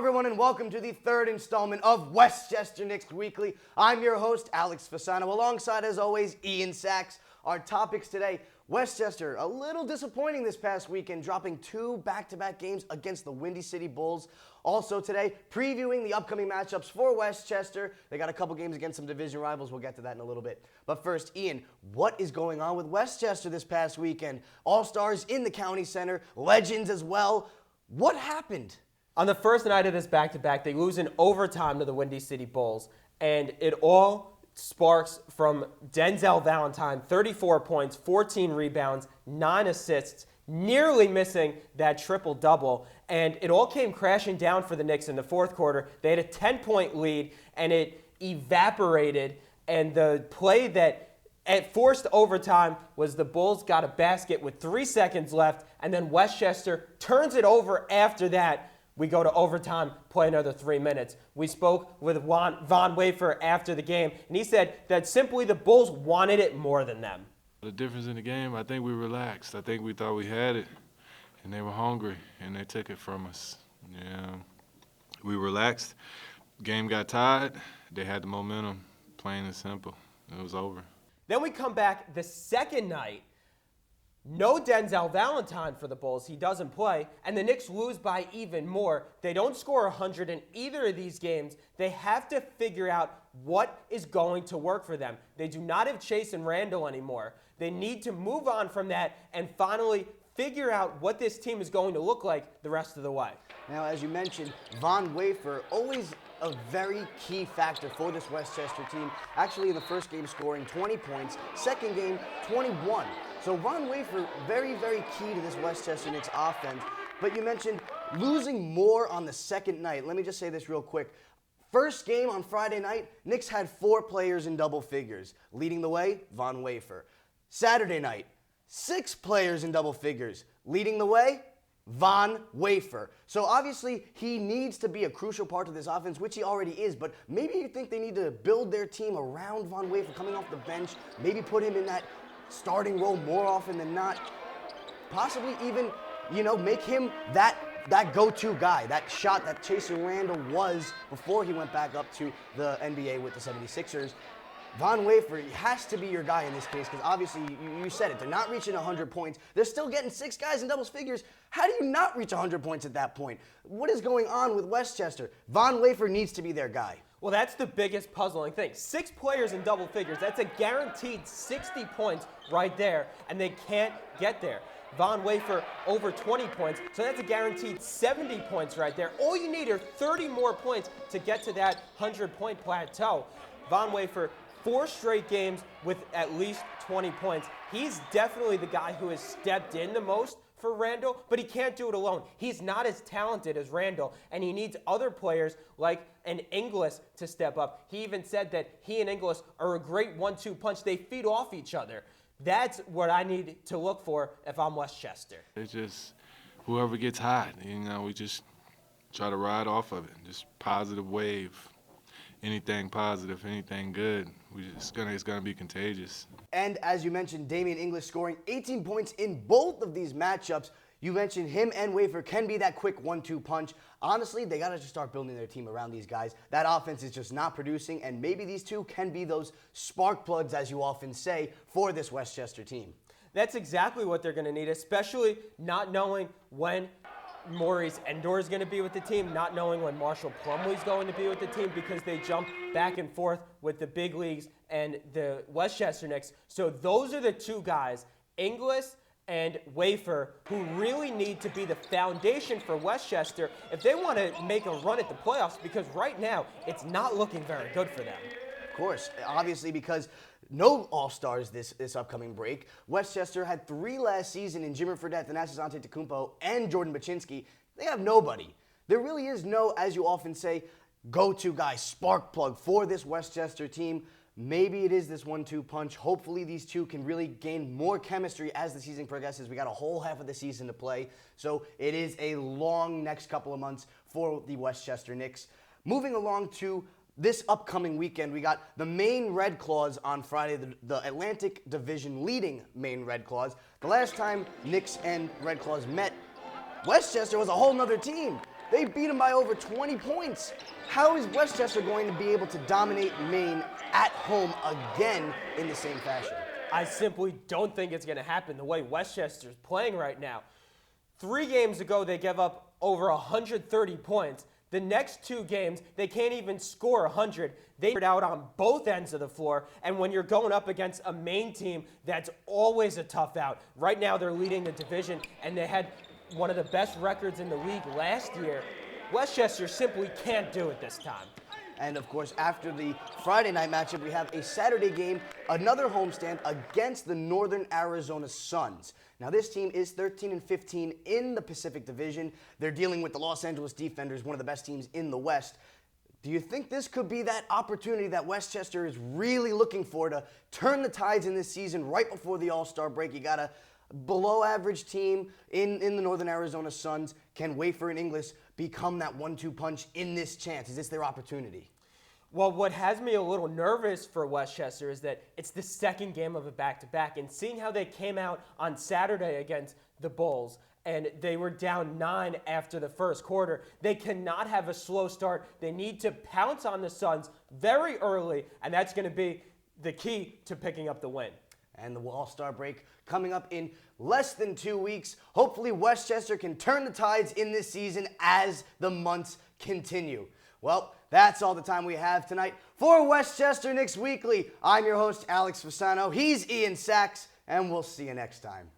everyone, and welcome to the third installment of Westchester Knicks Weekly. I'm your host, Alex Fasano, alongside, as always, Ian Sacks. Our topics today: Westchester, a little disappointing this past weekend, dropping 2 back-to-back games against the Windy City Bulls. Also today, previewing the upcoming matchups for Westchester. They got a couple games against some division rivals. We'll get to that in a little bit. But first, Ian, what is going on with Westchester this past weekend? All-stars in the county center, legends as well. What happened? On the first night of this back-to-back, they lose in overtime to the Windy City Bulls, and it all sparks from Denzel Valentine, 34 points, 14 rebounds, 9 assists, nearly missing that triple-double, and it all came crashing down for the Knicks in the fourth quarter. They had a 10-point lead, and it evaporated, and the play that forced overtime was the Bulls got a basket with 3 seconds left, and then Westchester turns it over after that. We go to overtime, play another 3 minutes. We spoke with Von Wafer after the game, and he said that simply the Bulls wanted it more than them. The difference in the game, I think we relaxed. I think we thought we had it, and they were hungry, and they took it from us. Yeah, we relaxed. Game got tied. They had the momentum, plain and simple. It was over. Then we come back the second night. No Denzel Valentine for the Bulls. He doesn't play. And the Knicks lose by even more. They don't score 100 in either of these games. They have to figure out what is going to work for them. They do not have Chase and Randall anymore. They need to move on from that and finally figure out what this team is going to look like the rest of the way. Now, as you mentioned, Von Wafer, always a very key factor for this Westchester team. Actually, in the first game, scoring 20 points. Second game, 21. So Von Wafer, very, very key to this Westchester Knicks offense. But you mentioned losing more on the second night. Let me just say this real quick. First game on Friday night, Knicks had 4 players in double figures. Leading the way, Von Wafer. Saturday night, 6 players in double figures. Leading the way, Von Wafer. So obviously, he needs to be a crucial part of this offense, which he already is, but maybe you think they need to build their team around Von Wafer coming off the bench, maybe put him in that starting role more often than not, possibly even, make him that go-to guy, that shot that Chase Randall was before he went back up to the NBA with the 76ers. Von Wafer has to be your guy in this case because obviously, you said it, they're not reaching 100 points. They're still getting 6 guys in double figures. How do you not reach 100 points at that point? What is going on with Westchester? Von Wafer needs to be their guy. Well, that's the biggest puzzling thing. 6 players in double figures. That's a guaranteed 60 points right there, and they can't get there. Von Wafer over 20 points, so that's a guaranteed 70 points right there. All you need are 30 more points to get to that 100-point plateau. Von Wafer, 4 straight games with at least 20 points. He's definitely the guy who has stepped in the most for Randall, but he can't do it alone. He's not as talented as Randall, and he needs other players like an Inglis to step up. He even said that he and Inglis are a great 1-2 punch. They feed off each other. That's what I need to look for if I'm Westchester. It's just whoever gets hot, we just try to ride off of it. Just positive wave. Anything positive, anything good, it's gonna be contagious. And as you mentioned, Damian Inglis scoring 18 points in both of these matchups. You mentioned him and Wafer can be that quick 1-2 punch. Honestly, they got to just start building their team around these guys. That offense is just not producing, and maybe these two can be those spark plugs, as you often say, for this Westchester team. That's exactly what they're going to need, especially not knowing when Maurice Endor is going to be with the team, not knowing when Marshall Plumlee is going to be with the team because they jump back and forth with the big leagues and the Westchester Knicks. So those are the 2 guys, Inglis and Wafer, who really need to be the foundation for Westchester if they want to make a run at the playoffs, because right now it's not looking very good for them. Of course, obviously, because no All-Stars this upcoming break. Westchester had 3 last season in Jimmer Fredette, Thanasis Antetokounmpo, and Jordan Baczynski. They have nobody. There really is no, as you often say, go-to guy, spark plug for this Westchester team. Maybe it is this 1-2 punch. Hopefully these two can really gain more chemistry as the season progresses. We got a whole half of the season to play, so it is a long next couple of months for the Westchester Knicks. Moving along to this upcoming weekend, we got the Maine Red Claws on Friday, the Atlantic Division leading Maine Red Claws. The last time Knicks and Red Claws met, Westchester was a whole nother team. They beat them by over 20 points. How is Westchester going to be able to dominate Maine at home again in the same fashion? I simply don't think it's going to happen the way Westchester's playing right now. 3 games ago, they gave up over 130 points. The next 2 games, they can't even score 100. They are out on both ends of the floor, and when you're going up against a Maine team, that's always a tough out. Right now, they're leading the division, and they had one of the best records in the league last year. Westchester simply can't do it this time. And of course, after the Friday night matchup, we have a Saturday game, another homestand against the Northern Arizona Suns. Now, this team is 13-15 in the Pacific Division. They're dealing with the Los Angeles Defenders, one of the best teams in the West. Do you think this could be that opportunity that Westchester is really looking for to turn the tides in this season right before the All-Star break? You got a below-average team in the Northern Arizona Suns. Can Wafer and Inglis become that 1-2 punch in this chance? Is this their opportunity? Well, what has me a little nervous for Westchester is that it's the second game of a back-to-back, and seeing how they came out on Saturday against the Bulls, and they were down 9 after the first quarter. They cannot have a slow start. They need to pounce on the Suns very early, and that's going to be the key to picking up the win. And the All-Star break coming up in less than 2 weeks. Hopefully Westchester can turn the tides in this season as the months continue. Well, that's all the time we have tonight for Westchester Knicks Weekly. I'm your host, Alex Fasano. He's Ian Sacks, and we'll see you next time.